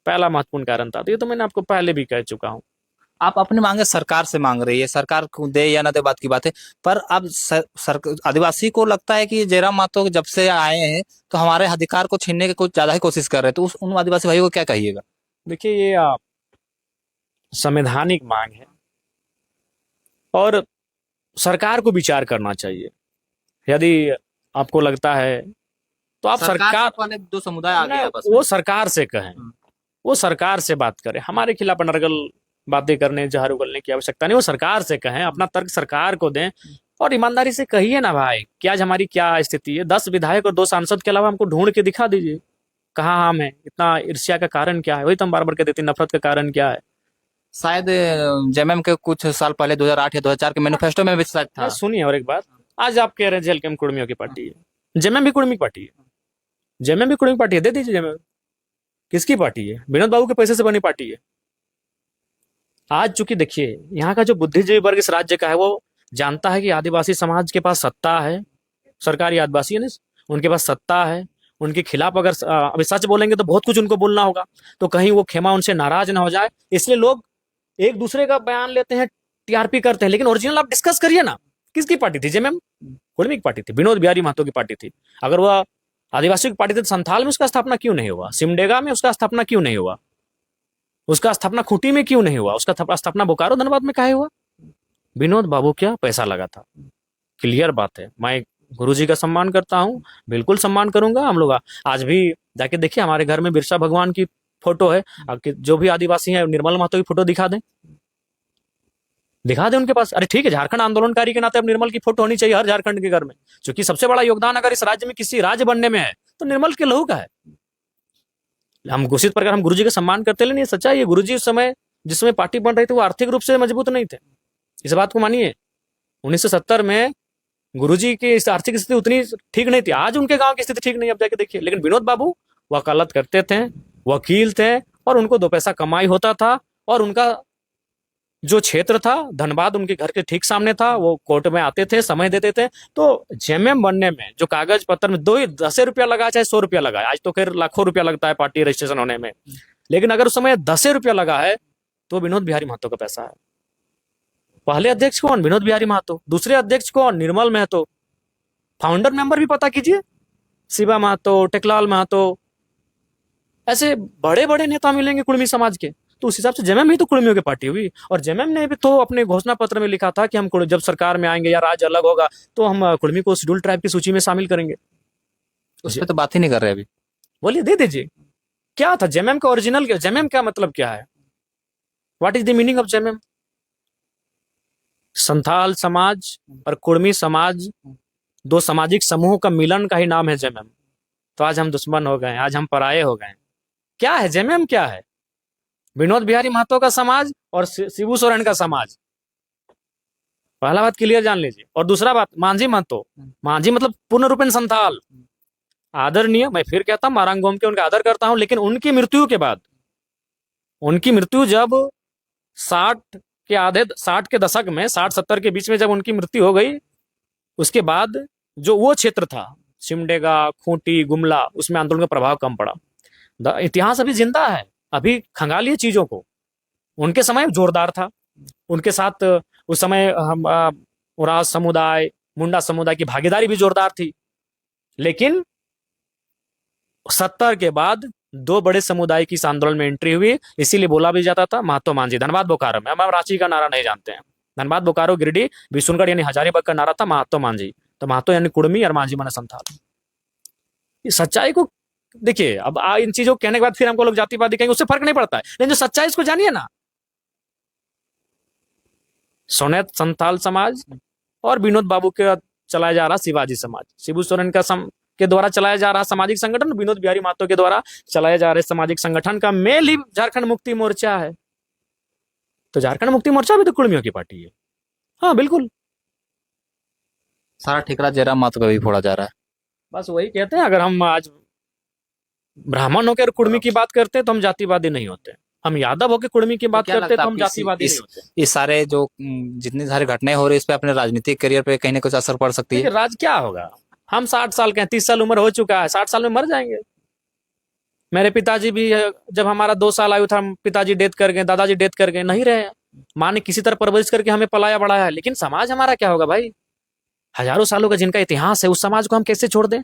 पहला महत्वपूर्ण कारण था। तो ये तो मैंने आपको पहले भी कह चुका हूँ। आप अपनी मांगे सरकार से मांग रही है, सरकार को दे या ना दे बात की बात है, पर अब आदिवासी को लगता है कि जयराम महतो जब से आए हैं तो हमारे अधिकार को छीनने की कुछ ज्यादा ही कोशिश कर रहे हैं, तो उन आदिवासी भाइयों को क्या कहिएगा? देखिए, ये संवैधानिक मांग है और सरकार को विचार करना चाहिए। यदि आपको लगता है तो आप सरकार वाले दो समुदाय आ गए आपस में। वो सरकार से कहें, वो सरकार से बात करें। हमारे खिलाफ अनर्गल बातें करने, जहर उगलने की आवश्यकता नहीं। वो सरकार से कहें, अपना तर्क सरकार को दें और ईमानदारी से कहिए ना भाई कि आज हमारी क्या स्थिति है। 10 विधायक और 2 सांसद के अलावा हमको ढूंढ के दिखा दीजिए कहाँ हम हैं, इतना ईर्ष्या का कारण क्या है। वही तो हम बार बार कहते थे, नफरत का कारण क्या है। शायद जेएमएम के कुछ साल पहले 2008 या 2004 के मैनिफेस्टो में भी शायद था। सुनिए, और एक बात, आज आप कह रहे हैं जेएलकेएम कुर्मियों की पार्टी है, जेएमएम भी कुर्मी पार्टी है, जेएमएम भी कुर्मी पार्टी है, दे दीजिए जेएमएम। किसकी पार्टी है? विनोद बाबू के पैसे से बनी पार्टी है। आज चूंकि देखिए, यहाँ का जो बुद्धिजीवी वर्ग इस राज्य का है, वो जानता है कि आदिवासी समाज के पास सत्ता है, सरकारी आदिवासी है ना, उनके पास सत्ता है। उनके खिलाफ अगर अभी सच बोलेंगे तो बहुत कुछ उनको बोलना होगा, तो कहीं वो खेमा उनसे नाराज ना हो जाए, इसलिए लोग एक दूसरे का बयान लेते हैं, टीआरपी करते हैं। लेकिन ओरिजिनल आप डिस्कस करिए ना, किसकी पार्टी थी? जेएमएम कुर्मी की पार्टी थी, विनोद बिहारी महतो की पार्टी थी। अगर वह आदिवासी की पार्टी थी तो संथाल में उसका स्थापना क्यों नहीं हुआ? सिमडेगा में उसका स्थापना क्यों नहीं हुआ? उसका स्थापना खूंटी में क्यों नहीं हुआ? उसका स्थापना बोकारो धनबाद में काहे हुआ? विनोद बाबू क्या पैसा लगा था। क्लियर बात है। मैं गुरुजी का सम्मान करता हूँ, बिल्कुल सम्मान करूंगा। हम लोग आज भी जाके देखिए, हमारे घर में बिरसा भगवान की फोटो है। जो भी आदिवासी है, निर्मल महतो की फोटो दिखा दें, दिखा दें उनके पास। अरे ठीक है, झारखंड आंदोलनकारी के नाते अब निर्मल की फोटो होनी चाहिए हर झारखंड के घर में, क्योंकि सबसे बड़ा योगदान अगर इस राज्य में किसी राज्य बनने में है तो निर्मल के लहू का है। हम घोषित प्रकार हम गुरुजी का सम्मान करते, लेकिन ये सच्चाई है, गुरुजी उस समय जिस समय पार्टी बन रही थी वो आर्थिक रूप से मजबूत नहीं थे। इस बात को मानिए। 1970 में गुरुजी की आर्थिक स्थिति उतनी ठीक नहीं थी। आज उनके गांव की स्थिति ठीक नहीं, अब जाके देखिए। लेकिन विनोद बाबू वकालत करते थे, वकील थे, और उनको 2 पैसा कमाई होता था। और उनका जो क्षेत्र था धनबाद उनके घर के ठीक सामने था, वो कोर्ट में आते थे, समय देते थे। तो जेएमएम बनने में जो कागज पत्र में 10 रुपया लगा चाहे 100 रुपया लगा, आज तो खैर लाखों रुपया लगता है पार्टी रजिस्ट्रेशन होने में, लेकिन अगर उस समय 10 रुपया लगा है तो विनोद बिहारी महतो का पैसा है। पहले अध्यक्ष कौन? विनोद बिहारी महतो। दूसरे अध्यक्ष कौन? निर्मल महतो। फाउंडर मेंबर भी पता कीजिए, शिवा महतो, टेकलाल महतो, ऐसे बड़े बड़े नेता मिलेंगे कुर्मी समाज के। तो उस हिसाब से जेएमएम ही तो कुर्मियों की पार्टी हुई। और जेएमएम ने भी तो अपने घोषणा पत्र में लिखा था कि हम जब सरकार में आएंगे या राज्य अलग होगा तो हम कुर्मी को शेड्यूल ट्राइब की सूची में शामिल करेंगे। उस पर तो बात ही नहीं कर रहे अभी। बोलिए, दे दीजिए। क्या था जेएमएम का ओरिजिनल? जेएमएम का मतलब क्या है? What is the meaning of JMM? Santhal समाज और कुर्मी समाज, 2 सामाजिक समूहों का मिलन का ही नाम है जेएमएम। तो आज हम दुश्मन हो गए, आज हम पराये हो गए। क्या है जेएमएम? क्या है? विनोद बिहारी महतो का समाज और शिबू सोरेन का समाज। पहला बात क्लियर जान लीजिए। और दूसरा बात, मांझी महतो, मांझी मतलब पूर्ण रूपेण संथाल, आदरणीय। मैं फिर कहता हूं, मारांगोम के उनका आदर करता हूं, लेकिन उनकी मृत्यु के बाद, उनकी मृत्यु जब 60 के दशक में, 60-70 के बीच में जब उनकी मृत्यु हो गई, उसके बाद जो वो क्षेत्र था सिमडेगा, खूंटी, गुमला, उसमें आंदोलन का प्रभाव कम पड़ा। इतिहास अभी जिंदा है, अभी खंगालिए चीजों को। उनके समय जोरदार था, उनके साथ उस समय हम उराव समुदाय, मुंडा समुदाय की भागीदारी भी जोरदार थी। लेकिन 70 के बाद 2 बड़े समुदाय की इस आंदोलन में एंट्री हुई। इसीलिए बोला भी जाता था महतो मांझी। धनबाद बोकारो में, हम रांची का नारा नहीं जानते हैं, धनबाद बोकारो गिरिडीह बिशुनगढ़ यानी हजारीबाग का नारा था महतो मांझी। तो महतो यानी कुर्मी और मांझी माने संथाल। इस सच्चाई को देखिए। अब इन चीजों को कहने के बाद फिर हमको लोग जातिवादी कहेंगे, उससे फर्क नहीं पड़ता है। लेकिन जो सच्चाई इसको जानिए ना, सोनेत संथाल समाज और विनोद बाबू के चलाया जा रहा शिवाजी समाज, शिबू सोरेन के द्वारा चलाया जा रहा सामाजिक संगठन, विनोद बिहारी महतो के द्वारा चलाए जा रहे सामाजिक संगठन का मेल ही झारखंड मुक्ति मोर्चा है। तो झारखंड मुक्ति मोर्चा भी तो कुर्मियों की पार्टी है। हाँ बिल्कुल। सारा ठिकरा जयराम महतो पे भी फोड़ा जा रहा है। बस वही कहते हैं, अगर हम आज ब्राह्मण होकर कुर्मी की बात करते हैं तो हम जातिवादी नहीं होते, हम यादव होकर कुर्मी की बात क्या करते हैं लगता तो है हम आपकी जातिवादी नहीं होते। इस सारे जो जितनी सारी घटनाएं हो रही है इस पे अपने राजनीतिक करियर पे कहीं ना कुछ असर पड़ सकती देखिए है? राज क्या होगा, हम 60 साल के हैं, 30 साल उम्र हो चुका है, 60 साल में मर जाएंगे। मेरे पिताजी भी जब हमारा 2 साल आयु था, पिताजी डेथ कर गए, दादाजी डेथ कर गए, नहीं रहे। माँ ने किसी तरह परवरिश करके हमें पलाया बढ़ाया है, लेकिन समाज हमारा क्या होगा भाई? हजारों सालों का जिनका इतिहास है, उस समाज को हम कैसे छोड़ दें?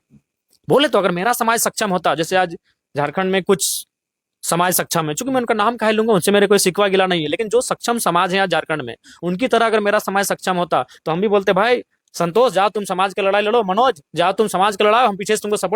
बोले तो अगर मेरा समाज सक्षम होता, जैसे आज झारखंड में कुछ समाज सक्षम है, चूंकि मैं उनका नाम कह लूंगा, उनसे मेरे कोई सिकवा गिला नहीं है, लेकिन जो सक्षम समाज है आज झारखंड में, उनकी तरह अगर मेरा समाज सक्षम होता तो हम भी बोलते भाई संतोष जाओ तुम समाज की लड़ाई लड़ो, मनोज जाओ तुम समाज की लड़ाई, हम पीछे से तुमको सपोर्ट